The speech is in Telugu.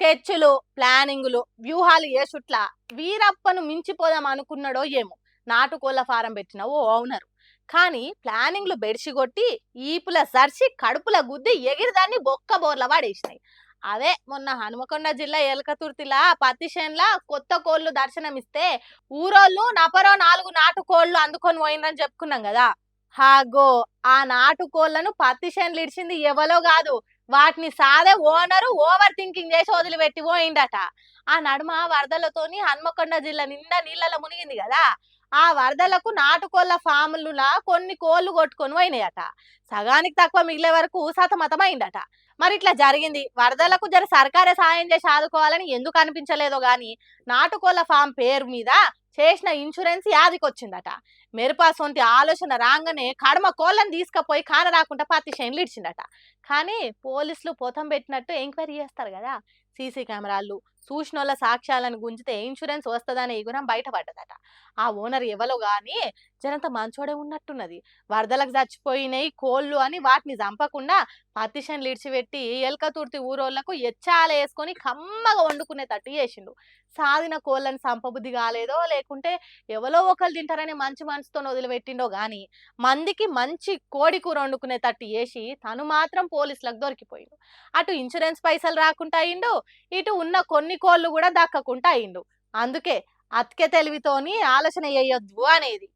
స్కెచ్లు, ప్లానింగులు, వ్యూహాలు ఏసుట్లా వీరప్పను మించిపోదాం అనుకున్నాడో ఏమో నాటుకోళ్ల ఫారం పెట్టిన ఓ ఓనరు. కానీ ప్లానింగ్లు బెడిసిగొట్టి ఈపుల సర్చి కడుపుల గుద్ది ఎగిరిదాన్ని బొక్క బోర్ల పడేసినాయి. అదే మొన్న హనుమకొండ జిల్లా ఎలకతుర్తిలా పత్తి చేనులా కొత్త కోళ్లు దర్శనమిస్తే ఊరోళ్ళు నపరో 4 నాటుకోళ్లు అందుకొని పోయిందని చెప్పుకున్నాం కదా. హాగో ఆ నాటుకోళ్లను పత్తి చేనులు ఇడిచింది ఎవలో కాదు, వాటిని సాదే ఓనరు ఓవర్ థింకింగ్ చేసి వదిలిపెట్టి పోయిండట. ఆ నడుమ వరదలతోని హన్మకొండ జిల్లా నిండా నీళ్ళలో మునిగింది కదా. ఆ వరదలకు నాటుకోళ్ల ఫాములులా కొన్ని కోళ్లు కొట్టుకొని పోయినాయట. సగానికి తక్కువ మిగిలే వరకు సతమతమైందట. మరి ఇట్లా జరిగింది, వరదలకు జర సర్కారే సాయం చేసి ఆదుకోవాలని ఎందుకు అనిపించలేదో గాని నాటుకోళ్ల ఫామ్ పేరు మీద చేసిన ఇన్సూరెన్స్ యాదికొచ్చిందట. మెరుపా సొంటి ఆలోచన రాగానే కడమ కోళ్ళని తీసుకుపోయి కాన రాకుండా పత్తి చేనులు ఇడిచిందట. కానీ పోలీసులు పొతం పెట్టినట్టు ఎంక్వైరీ చేస్తారు కదా. సీసీ కెమెరాలు చూసినోళ్ళ సాక్ష్యాలను గుంజితే ఇన్సూరెన్స్ వస్తుందనే ఎగురం బయటపడ్డదట. ఆ ఓనర్ ఎవలో గాని జనంత మంచోడే ఉన్నట్టున్నది. వరదలకు చచ్చిపోయినాయి కోళ్ళు అని వాటిని చంపకుండా పత్తి చేనులు ఇడిచిపెట్టి ఎల్కతుర్తి ఊరోళ్లకు ఎచ్చాల వేసుకొని కమ్మగా వండుకునేటట్టు చేసిండు. సాదిన కోళ్ళని చంపబుద్ధి కాలేదో లేకుంటే ఎవరో ఒకరు తింటారని మంచి మనసుతో వదిలిపెట్టిండో గాని మందికి మంచి కోడి కూర వండుకునేటట్టు చేసి తను మాత్రం పోలీసులకు దొరికిపోయిండు. అటు ఇన్సూరెన్స్ పైసలు రాకుండా అయిండు, ఇటు ఉన్న కొన్ని కోళ్ళు కూడా దక్కకుండా అయిండు. అందుకే అతికే తెలివితోని ఆలోచన చేయొద్దు అనేది.